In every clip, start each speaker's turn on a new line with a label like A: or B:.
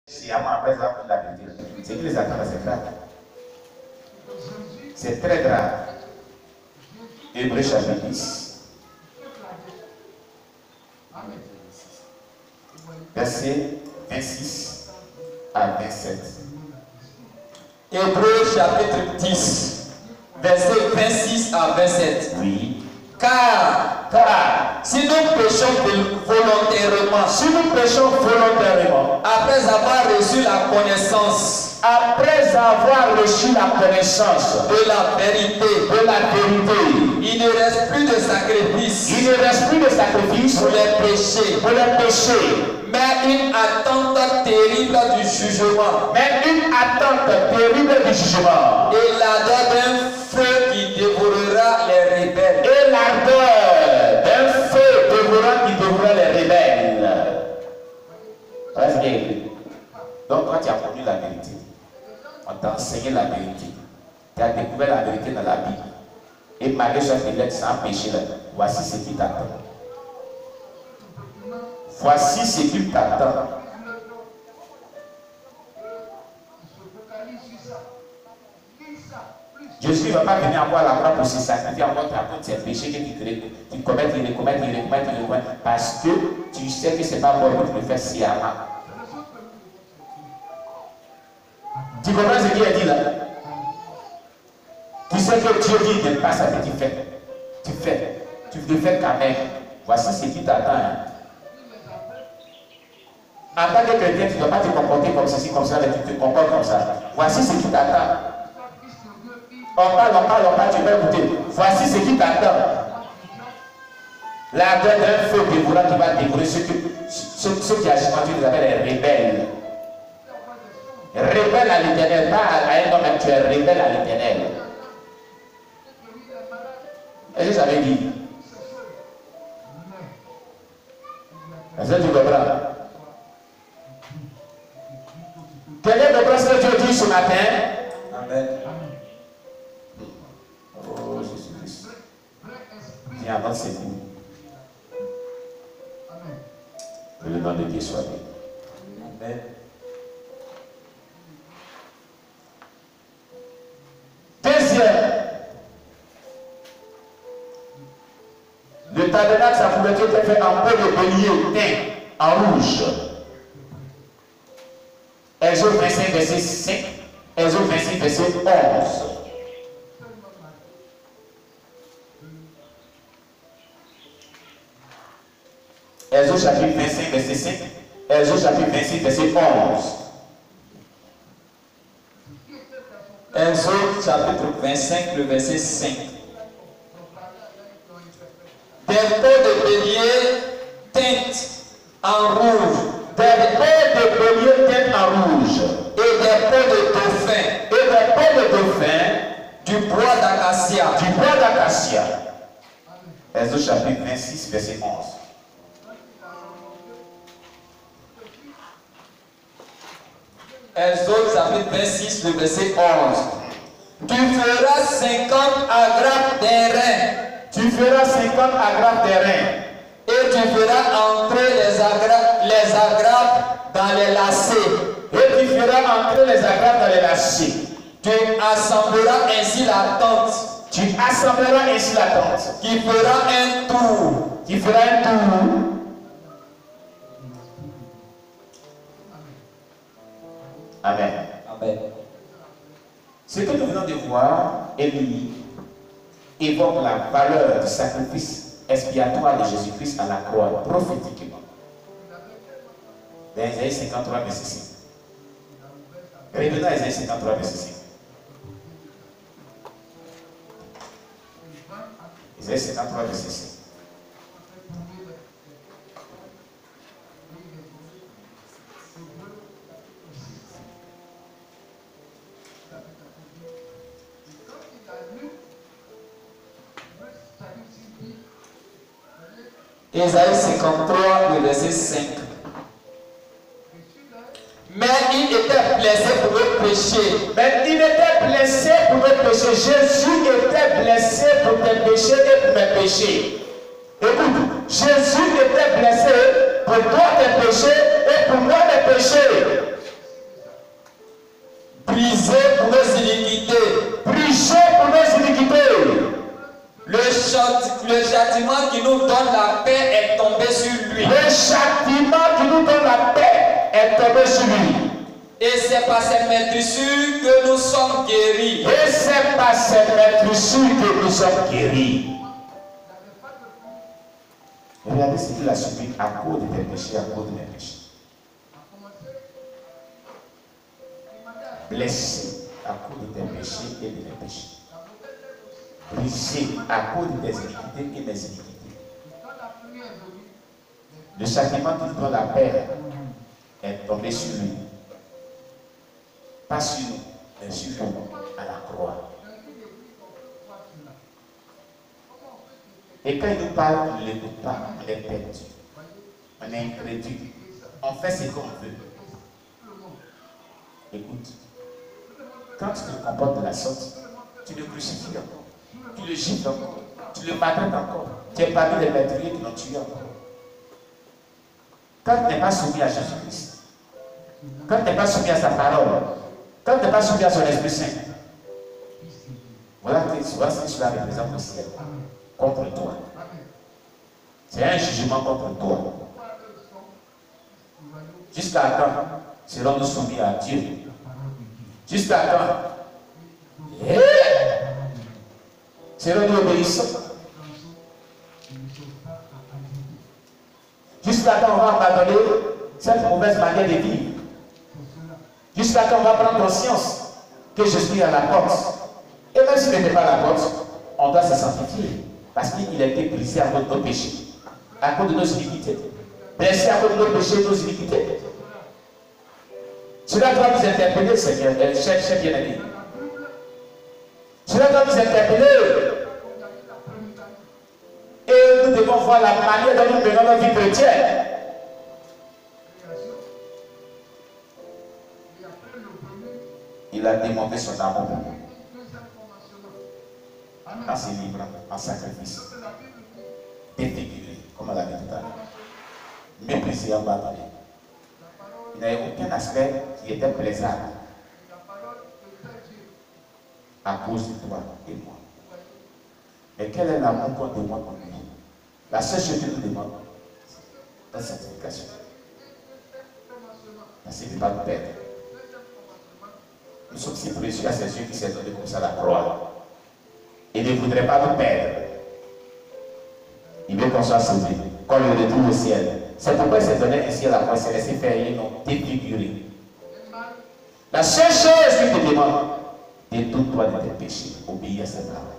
A: Sciemment après ça, la vérité. C'est qui les attend, c'est grave. C'est très grave. Hébreux chapitre 10. Verset 26 à 27.
B: Hébreux chapitre 10, verset 26 à 27.
A: Oui.
B: Car si nous péchons volontairement, après avoir reçu la connaissance, de la vérité, il ne reste plus de sacrifice, pour les péchés, mais une attente terrible du jugement, et l'ardeur d'un feu qui dévorera les rebelles.
A: Donc quand tu as connu la vérité, on t'a enseigné la vérité, tu as découvert la vérité dans la Bible, et malgré chaque lettre sans péché, voici ce qui t'attend. Voici ce qui t'attend. Jésus ne va pas venir encore à la croix pour se sacrifier encore à cause de tes péchés que tu commets, parce que tu sais que ce n'est pas bon pour te faire sciemment. Tu comprends ce qu'il a dit là? Tu sais que Dieu dit de ne pas ça que tu fais. Tu le fais quand même. Voici ce qui t'attend. Hein. En tant que chrétien, tu ne dois pas te comporter comme ceci, comme ça, mais tu te comportes comme ça. Voici ce qui t'attend. On parle, tu vas écouter. Voici ce qui t'attend. L'ardeur d'un feu dévorant qui va dévorer ceux qui agissent quand tu les appelles les rebelles. Rebelle à l'Éternel, pas à un homme, tu es rebelle à l'Éternel. Est-ce que j'avais dit? Est-ce que tu comprends? Quelqu'un comprend ce que Dieu dit ce matin? Amen. Oh Jésus-Christ. Viens avant ces coups. Que le nom de Dieu soit béni. Amen. Deuxième, le tabernacle, sa couverture était faite en peau de bélier teint en rouge. Exode 25, verset 5, Exode 26, verset 11. Exode chapitre 25, verset 5, Exode chapitre 26, verset 11.
B: Exode chapitre 25, le verset 5. Des peaux de bélier teintes en rouge,
A: Des peaux de bélier teintes en rouge,
B: et des peaux de dauphin, du bois d'acacia.
A: Exode chapitre 26, verset 11.
B: Exode chapitre 26, le verset 11. Tu feras 50 agrafes d'airain. Et tu feras entrer les agrafes dans les lacets. Tu assembleras ainsi la tente. Qui fera un tour.
A: Amen.
B: Amen.
A: Ce que nous venons de voir, Élie évoque la valeur du sacrifice expiatoire de Jésus-Christ à la croix, prophétiquement. Dans Isaïe 53, verset 6. Revenons à Isaïe 53, verset 6. Isaïe 53, verset 6.
B: Isaïe 53, le verset 5. Mais il était blessé pour nos péchés.
A: Jésus était blessé pour tes péchés et pour mes péchés. Écoute, Jésus était blessé pour toi tes péchés et pour moi mes péchés.
B: Le châtiment qui nous donne la paix est tombé sur lui.
A: Le châtiment qui nous donne la paix est tombé sur lui.
B: Et c'est par ces maîtrissures que nous sommes guéris.
A: Et c'est par ces maîtrissures que nous sommes guéris. Regardez ce qu'il a subi à cause de tes péchés, à cause de mes péchés. Blessé à cause de tes péchés et de mes péchés. Brisé à cause de tes iniquités et mes iniquités. Le châtiment qui donne la paix est tombé sur lui. Pas sur nous, mais sur lui, à la croix. Et quand il nous parle, on ne l'écoute pas, on est perdu. On est incrédule. On fait ce qu'on veut. Écoute, quand tu te comportes de la sorte, tu le crucifies encore. Tu le gifles encore. Tu le maltraites encore. Tu es parmi les meurtriers qui l'ont tué encore. Quand tu n'es pas soumis à Jésus-Christ, quand tu n'es pas soumis à sa parole, quand tu n'es pas soumis à son Esprit Saint, voilà ce que cela représente au ciel. Contre toi. C'est un jugement contre toi. Jusqu'à quand serons-nous soumis à Dieu? Jusqu'à quand serons-nous obéissants? Jusqu'à quand on va abandonner cette mauvaise manière de vivre? Jusqu'à quand on va prendre conscience que je suis à la porte? Et même s'il n'était pas à la porte, on doit se sanctifier. Parce qu'il a été brisé à cause de nos péchés, à cause de nos iniquités. Blessé à cause de nos péchés et de nos iniquités. Cela doit nous interpeller, Seigneur, cher bien-aimé. Cela doit nous interpeller. Et nous devons voir la manière dont nous menons notre vie chrétienne. Il a démontré son amour pour nous. En se livrant, en sacrifice. Défiguré, comme on l'a dit tout à l'heure. Méprisé, abandonné. Il n'y avait aucun aspect qui était plaisable à cause de toi et moi. Mais quel est l'amour qu'on demande pour lui? La seule chose que nous demandons, c'est la sanctification. Parce qu'il ne veut pas nous perdre. Nous sommes si précieux à ses yeux qui s'est donné comme ça la croix. Il ne voudrait pas nous perdre. Il veut qu'on soit sauvé, qu'on le retrouve au ciel. C'est pourquoi il s'est donné ainsi à la croix, il s'est laissé faire et non défigurer. La seule chose qu'il te demande, détourne-toi de tes péchés, obéis à ses paroles.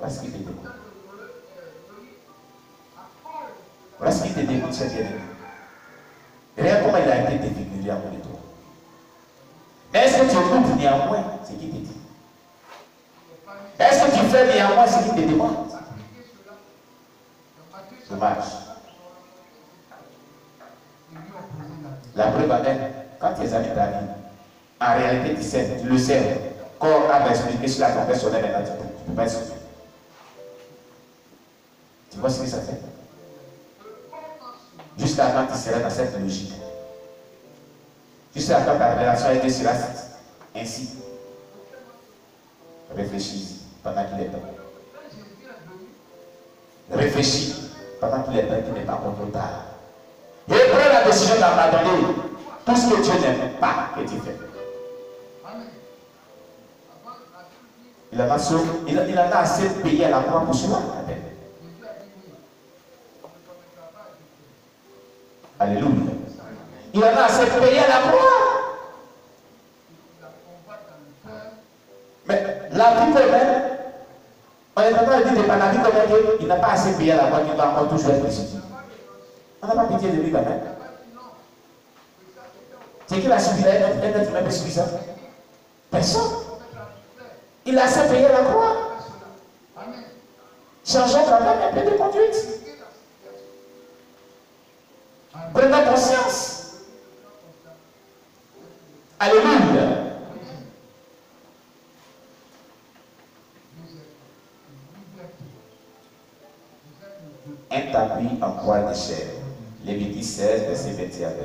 A: Voilà ce qu'il te demande. Voilà ce qu'il te demande, cher bien-aimé. Regarde comment il a été défiguré à mon toi. Mais est-ce que tu écoutes néanmoins ce qu'il te dit? Est-ce que tu fais néanmoins ce qu'il te demande? Dommage. La preuve en est, quand tes amis t'arrivent, en réalité tu le sais. Quand on a expliqué sur la confessionnelle, maintenant tu ne peux pas être sauvé. Tu vois ce que ça fait? Jusqu'à quand tu seras dans cette logique. Jusqu'à quand ta relation a été sur ainsi. Réfléchis pendant qu'il est temps. Réfléchis pendant qu'il est temps, qu'il n'est pas encore trop tard. Et prends la décision d'abandonner tout ce que Dieu n'aime pas que tu fais. Il en a assez payé à la croix pour cela. Alléluia. Il en a assez payé à la croix. Mais la vie quand même, on est en train de dire que la vie quand même, il n'a pas assez payé à la croix, qu'il doit encore toujours être ressuscité. On n'a pas pitié de lui quand même. C'est qu'il a subi un être humain suffisant. Personne. Il a assez payé à la croix. Changeons quand même un peu de conduite. Prenons conscience. Alléluia. Un tapis en poil de chair. Lévitique 16, verset 21 à 22.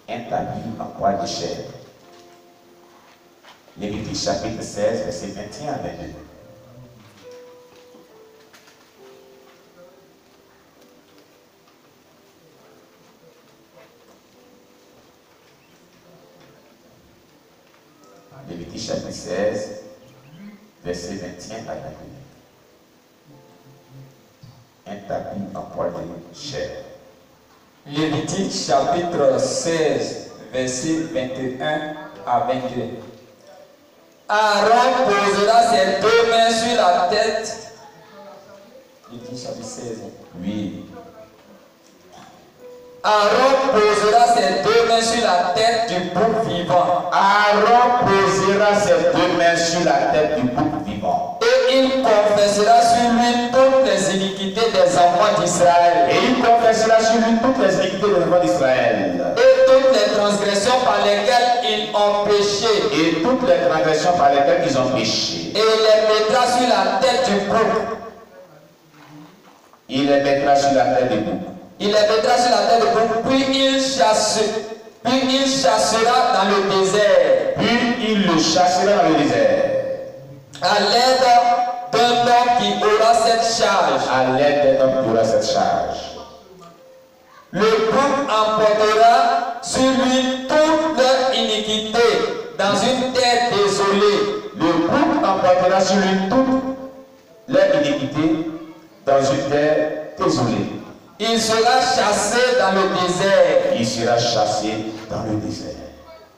A: Un tapis en poil de chair. Lévitique chapitre 16, verset 21 à 22. Lévitique chapitre 16, verset 21 à 22. Un tapis en poil de chair.
B: Lévitique chapitre 16, verset 21 à 22. Aaron posera ses deux mains sur la tête. Lévitique chapitre 16.
A: Oui.
B: Aaron posera ses deux mains sur la tête du bouc vivant.
A: Aaron posera ses deux mains sur la tête du bouc vivant.
B: Et il confessera sur lui toutes les iniquités des enfants d'Israël.
A: Et il confessera sur lui toutes les iniquités des enfants d'Israël.
B: Et toutes les transgressions par lesquelles ils ont péché.
A: Et toutes les transgressions par lesquelles ils ont péché.
B: Et il les mettra sur la tête du bouc.
A: Il les mettra sur la tête du bouc.
B: Il les mettra sur la tête du bouc, puis il chassera dans le désert.
A: Puis il le chassera dans le désert.
B: À l'aide d'un homme qui aura cette charge.
A: À l'aide d'un homme qui aura cette charge.
B: Le bouc emportera sur lui toute leur iniquité dans une terre désolée.
A: Le bouc emportera sur lui toute leur iniquité dans une terre désolée.
B: Il sera chassé dans le désert.
A: Il sera chassé dans le désert.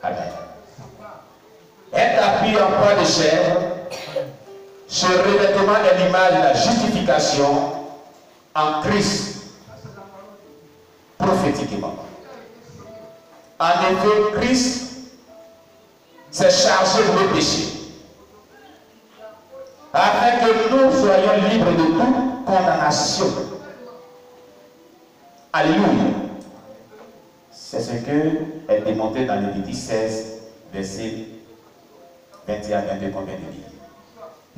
A: Amen. Un tapis en poil de chèvre, ce revêtement est l'image de la justification en Christ, prophétiquement. En effet, Christ s'est chargé de nos péchés, afin que nous soyons libres de toute condamnation. Alléluia. C'est ce que est démontré dans Lévitique 16, verset 21 à 22 qu'on vient de lire.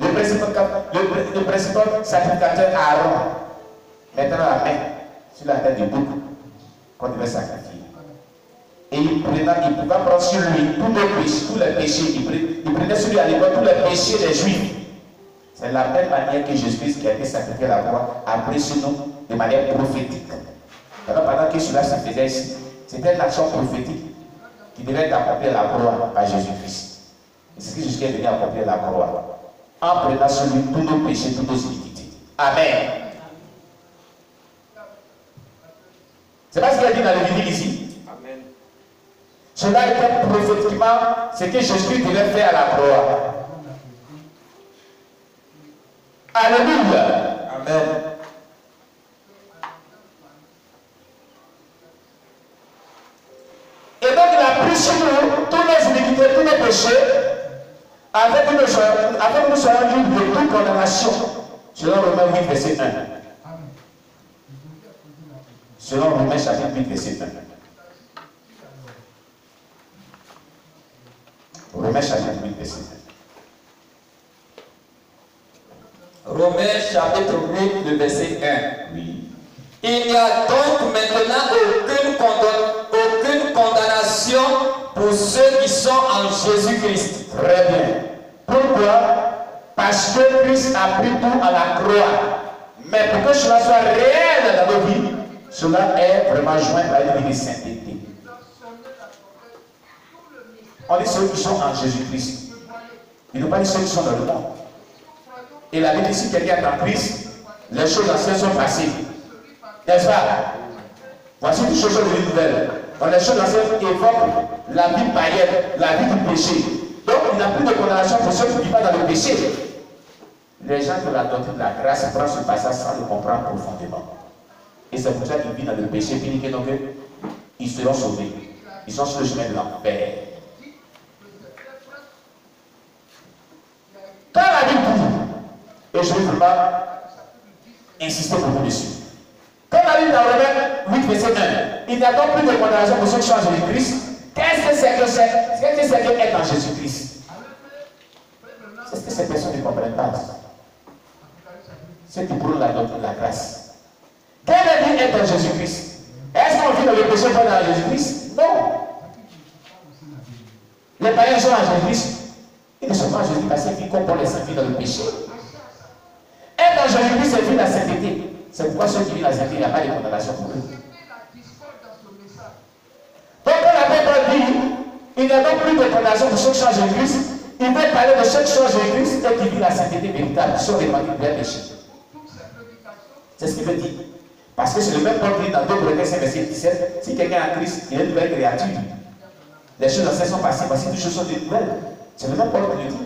A: Le principal sacrificateur Aaron mettra la main sur la tête du bouc qu'on devait sacrifier. Et il pouvait prendre sur lui tous les péchés. Il prenait sur lui à l'époque tous les péchés des Juifs. C'est la même manière que Jésus-Christ qui a été sacrifié à la croix a pris sur nous de manière prophétique. Alors pendant que cela se faisait ici, c'était une action prophétique qui devait accomplir la croix par Jésus-Christ. Et c'est ce que Jésus est venu accomplir la croix, en prenant sur lui tous nos péchés, toutes nos iniquités. Amen. C'est pas ce qu'il a dit dans le Lévitique ici. Amen. Cela était prophétiquement ce que Jésus devait faire à la croix. Alléluia. Amen. Et donc il a pris sur nous tous nos iniquités, tous nos péchés, afin que nous soyons libres de toute condamnation. Selon Romains 8, verset 1. Selon Romains chapitre 8, verset 1. Romains chapitre 8, verset 1.
B: Romains chapitre 8, le verset 1.
A: Oui.
B: Il n'y a donc maintenant aucune condamnation pour ceux qui sont en Jésus-Christ.
A: Très bien. Pourquoi? Parce que Christ a pris tout à la croix. Mais pour que cela soit réel dans nos vies, cela est vraiment joint à une vie de sainteté. On dit ceux qui sont en Jésus-Christ. Il ne pas dit ceux qui sont dans le monde. Et la Bible dit si quelqu'un est en Christ, les choses anciennes sont passées. N'est-ce pas? Voici des choses nouvelles. Donc les choses anciennes évoquent la vie païenne, la vie du péché. Donc il n'y a plus de condamnation pour ceux qui ne vivent pas dans le péché. Les gens de la doctrine de la grâce prennent ce passage sans le comprendre profondément. Et c'est pour ça qu'ils vivent dans le péché, puis donc ils seront sauvés. Ils sont sur le chemin de l'enfer. Quand la Bible dit, et je vais vraiment insister pour vous dessus. Quand la Bible dans Romains 8, verset 1, il n'y a donc plus de condamnation pour ceux qui sont en Jésus-Christ. Qu'est-ce que c'est que c'est que être en Jésus-Christ? C'est ce que ces personnes ne comprennent pas. Ceux qui brûlent la doctrine de la grâce. Quelle est être en Jésus-Christ? Est-ce qu'on vit dans le péché pour être en Jésus-Christ? Non. Les païens sont en Jésus-Christ. Ils ne sont pas en Jésus-Christ parce qu'ils vivent comme pour les saints vivent dans le péché. Être en Jésus-Christ, c'est vivre la sainteté. C'est pourquoi ceux qui vivent la sainteté, il n'y a pas de condamnation pour eux. Donc quand la Bible dit, Il n'y a donc plus de condamnation pour ceux qui sont en Jésus-Christ. Il veut parler de ceux qui sont en Jésus-Christ et qui vivent la sainteté véritable, qui sont répandus de leur péché. C'est ce qu'il veut dire. Parce que c'est le même Paul qui dit dans 2 Corinthiens 5, verset 17, si quelqu'un est en Christ, il est une nouvelle créature. Les choses anciennes sont passées, voici toutes choses sont des nouvelles. C'est le même Paul qui le dit.